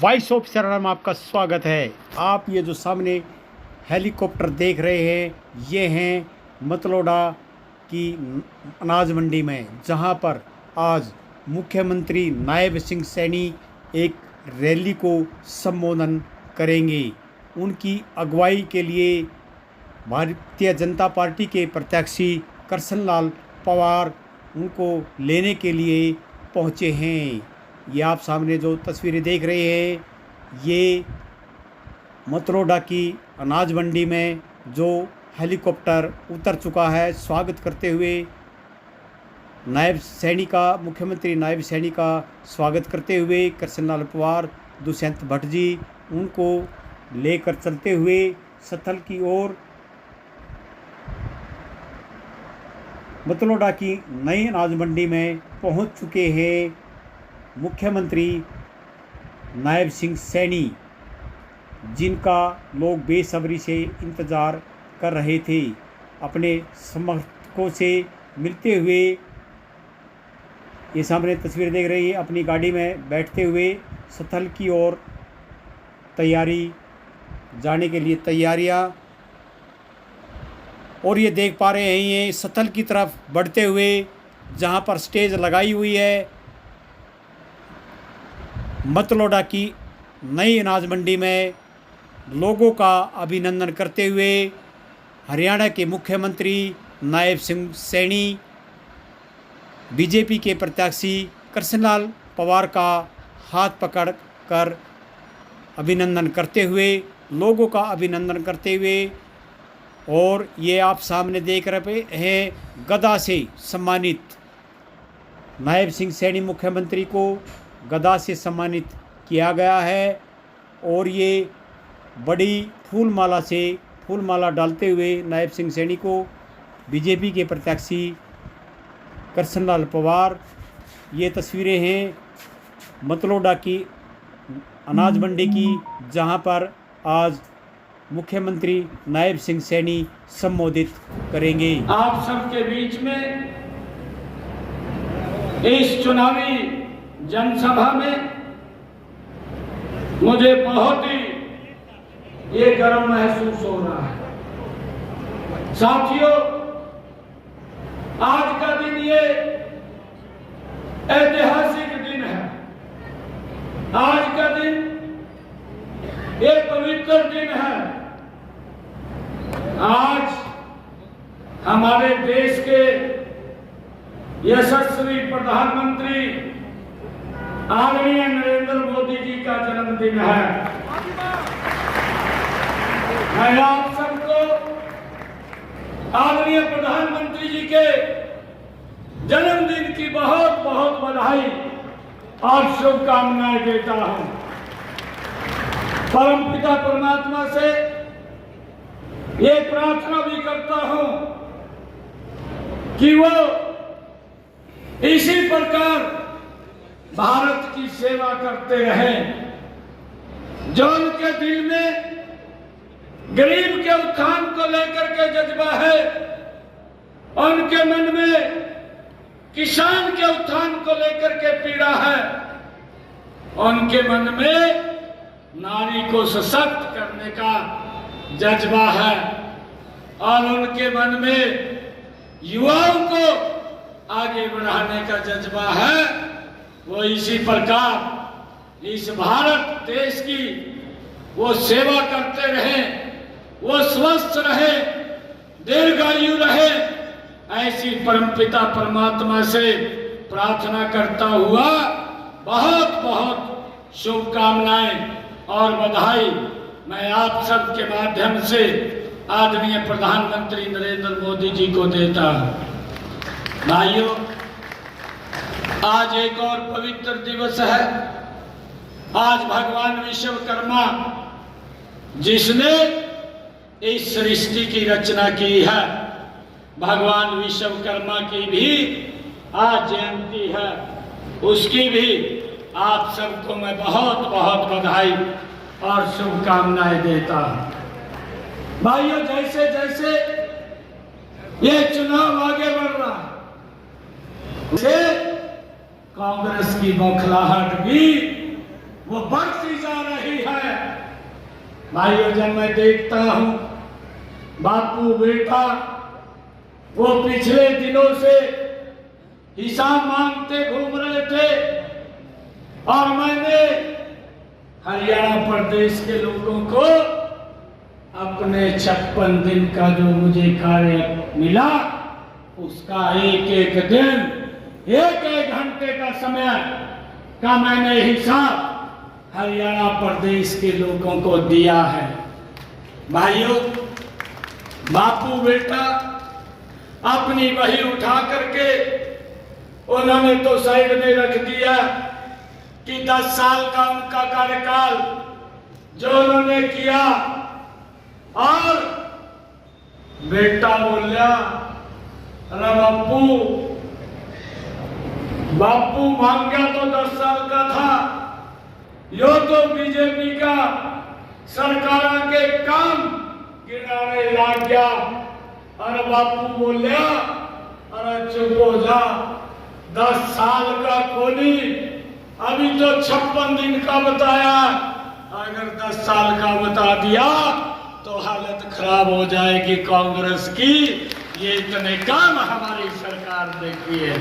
Voice of शरणम आपका स्वागत है। आप ये जो सामने हेलीकॉप्टर देख रहे हैं, ये हैं मतलोडा की अनाज मंडी में, जहां पर आज मुख्यमंत्री नायब सिंह सैनी एक रैली को संबोधन करेंगे। उनकी अगुवाई के लिए भारतीय जनता पार्टी के प्रत्याशी कृष्णलाल पवार उनको लेने के लिए पहुंचे हैं। ये आप सामने जो तस्वीरें देख रहे हैं, ये मतलोडा की अनाज मंडी में जो हेलीकॉप्टर उतर चुका है, स्वागत करते हुए नायब सैनी का, मुख्यमंत्री नायब सैनी का स्वागत करते हुए कृष्णलाल पवार, दुष्यंत भट्ट जी उनको लेकर चलते हुए स्थल की ओर मतलोडा की नई अनाज मंडी में पहुंच चुके हैं मुख्यमंत्री नायब सिंह सैनी, जिनका लोग बेसब्री से इंतज़ार कर रहे थे। अपने समर्थकों से मिलते हुए ये सामने तस्वीर देख रही है, अपनी गाड़ी में बैठते हुए स्थल की ओर जाने के लिए तैयारियां, और ये देख पा रहे हैं ये स्थल की तरफ बढ़ते हुए, जहां पर स्टेज लगाई हुई है। मतलोडा की नई अनाज मंडी में लोगों का अभिनंदन करते हुए हरियाणा के मुख्यमंत्री नायब सिंह सैनी बीजेपी के प्रत्याशी कृष्णलाल पवार का हाथ पकड़ कर अभिनंदन करते हुए, लोगों का अभिनंदन करते हुए, और ये आप सामने देख रहे हैं गदा से सम्मानित नायब सिंह सैनी मुख्यमंत्री को गदा से सम्मानित किया गया है। और ये बड़ी फूलमाला डालते हुए नायब सिंह सैनी को बीजेपी के प्रत्याशी कृष्णलाल पवार, ये तस्वीरें हैं मतलोडा की अनाज मंडी की, जहां पर आज मुख्यमंत्री नायब सिंह सैनी संबोधित करेंगे। आप सबके बीच में इस चुनावी जनसभा में मुझे बहुत ही ये गर्व महसूस हो रहा है। साथियों, आज का दिन ये ऐतिहासिक दिन है। आज का दिन ये पवित्र दिन है। आज हमारे देश के यशस्वी प्रधानमंत्री आदरणीय नरेंद्र मोदी जी का जन्मदिन है। मैं आप सबको आदरणीय प्रधानमंत्री जी के जन्मदिन की बहुत बहुत बधाई और शुभकामनाएं देता हूं। परमपिता परमात्मा से ये प्रार्थना भी करता हूं कि वो इसी प्रकार भारत की सेवा करते रहें। जो उनके दिल में गरीब के उत्थान को लेकर के जज्बा है, उनके मन में किसान के उत्थान को लेकर के पीड़ा है, उनके मन में नारी को सशक्त करने का जज्बा है, और उनके मन में युवाओं को आगे बढ़ाने का जज्बा है। वो इसी प्रकार इस भारत देश की वो सेवा करते रहें, वो स्वस्थ रहे, दीर्घायु रहे, ऐसी परमपिता परमात्मा से प्रार्थना करता हुआ बहुत बहुत शुभकामनाएं और बधाई मैं आप सब के माध्यम से आदरणीय प्रधानमंत्री नरेंद्र मोदी जी को देता हूं। भाइयों, आज एक और पवित्र दिवस है। आज भगवान विश्वकर्मा, जिसने इस सृष्टि की रचना की है, भगवान विश्वकर्मा की भी आज जयंती है। उसकी भी आप सबको मैं बहुत बहुत बधाई और शुभकामनाएं देता हूं। भाइयों, जैसे जैसे ये चुनाव आगे बढ़ रहा है, कांग्रेस की बौखलाहट भी वो बढ़ती जा रही है। भाइयों, जब मैं देखता हूं बापू बेटा वो पिछले दिनों से हिसाब मांगते घूम रहे थे और मैंने हरियाणा प्रदेश के लोगों को अपने 56 दिन का जो मुझे कार्य मिला उसका एक एक दिन एक एक घंटे का समय का मैंने हिसाब हरियाणा प्रदेश के लोगों को दिया है। भाइयों, बापू बेटा अपनी वही उठा करके उन्होंने तो साइड में रख दिया कि 10 साल का उनका कार्यकाल जो उन्होंने किया, और बेटा बोला अरे बापू मांग गया तो 10 साल का था, यो तो बीजेपी का सरकार के काम गिराने लग गया। अरे बापू बोलिया अरे चुप हो जा, 10 साल का कोनी, अभी तो 56 दिन का बताया, अगर 10 साल का बता दिया तो हालत खराब हो जाएगी कांग्रेस की। ये इतने काम हमारी सरकार ने किए।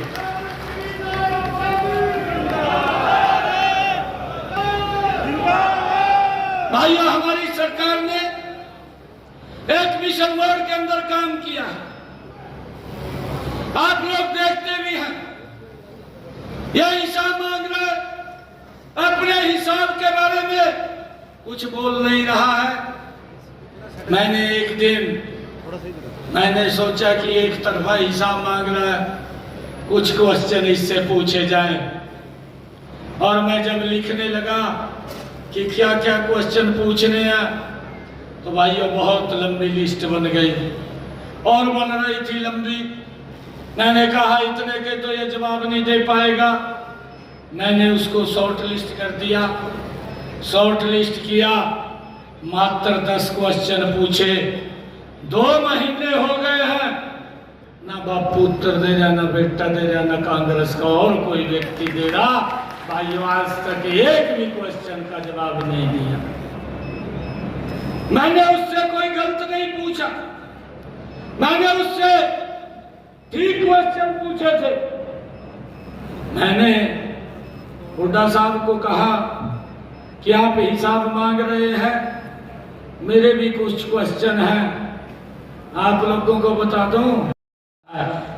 भाइयों, हमारी सरकार ने एक मिशन मोड के अंदर काम किया है, आप लोग देखते भी हैं। यह हिसाब मांग रहे, अपने हिसाब के बारे में कुछ बोल नहीं रहा है। मैंने एक दिन मैंने सोचा कि एक तरफा हिसाब मांग रहा है, कुछ क्वेश्चन इससे पूछे जाएं, और मैं जब लिखने लगा कि क्या क्या क्वेश्चन पूछने हैं तो भाइयों बहुत लंबी लिस्ट बन गई और बन रही थी लंबी। मैंने कहा इतने के तो ये जवाब नहीं दे पाएगा, मैंने उसको शॉर्ट लिस्ट कर दिया। शॉर्ट लिस्ट किया, मात्र 10 क्वेश्चन पूछे। 2 महीने हो गए हैं, ना बापू उत्तर दे रहा, ना बेटा दे रहा, ना कांग्रेस का और कोई व्यक्ति दे रहा। भाइयों, आज तक एक भी क्वेश्चन का जवाब नहीं दिया। मैंने उससे कोई गलत नहीं पूछा, मैंने उससे ठीक क्वेश्चन पूछे थे। मैंने हुड्डा साहब को कहा कि आप हिसाब मांग रहे हैं, मेरे भी कुछ क्वेश्चन हैं, आप लोगों को बता दूं।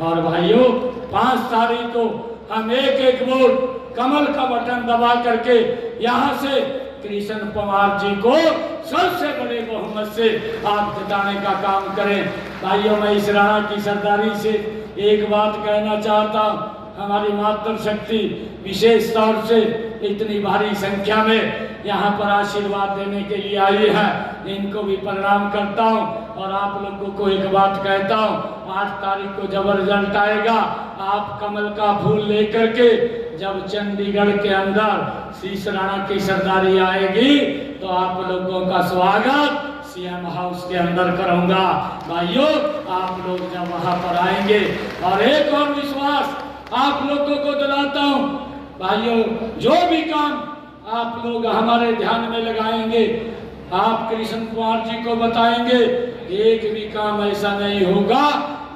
और भाइयों, 5 तारीख को हम एक एक वोट कमल का बटन दबा करके यहाँ से कृष्ण पवार जी को सबसे बड़े बहुमत से आप जिताने का काम करें। भाइयों, मैं इस राणा की सरदारी से एक बात कहना चाहता हूँ, हमारी मातृशक्ति विशेष तौर से इतनी भारी संख्या में यहाँ पर आशीर्वाद देने के लिए आई है, इनको भी प्रणाम करता हूँ। और आप लोगों को एक बात कहता हूँ, 8 तारीख को जब रिजल्ट आएगा, आप कमल का फूल लेकर के जब चंडीगढ़ के अंदर शीश राणा की सरदारी आएगी तो आप लोगों का स्वागत सीएम हाउस के अंदर करूंगा। भाइयों, आप लोग जब वहां पर आएंगे, और एक और विश्वास आप लोगों को दिलाता हूं, भाइयों, जो भी काम आप लोग हमारे ध्यान में लगाएंगे, आप कृष्ण कुमार जी को बताएंगे, एक भी काम ऐसा नहीं होगा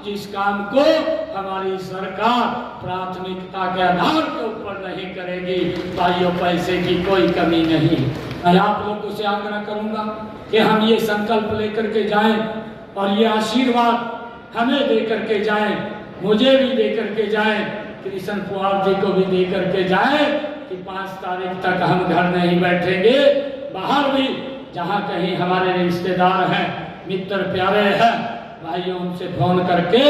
जिस काम को हमारी सरकार प्राथमिकता के आधार के ऊपर नहीं करेगी। भाइयों, पैसे की कोई कमी नहीं। मैं आप लोगों से आग्रह करूंगा कि हम ये संकल्प लेकर के जाएं और ये आशीर्वाद हमें दे करके जाएं, मुझे भी दे करके जाएं, कृष्ण कुमार जी को भी दे करके जाएं कि 5 तारीख तक हम घर नहीं बैठेंगे, बाहर भी जहां कहीं हमारे रिश्तेदार हैं, मित्र प्यारे हैं, भाइयों, उनसे फोन करके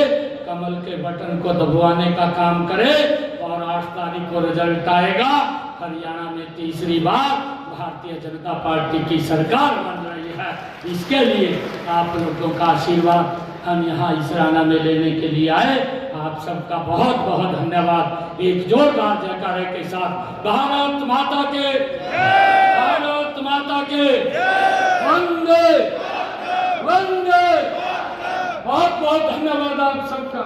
कमल के बटन को दबवाने का काम करें। और 8 तारीख को रिजल्ट आएगा, हरियाणा में तीसरी बार भारतीय जनता पार्टी की सरकार बन रही है। इसके लिए आप लोगों का आशीर्वाद हम यहाँ इस राणा में लेने के लिए आए। आप सबका बहुत बहुत धन्यवाद। एक जोरदार जयकारे के साथ भारत माता के, भारत माता के, वंदे वंदे। बहुत बहुत धन्यवाद आप सबका।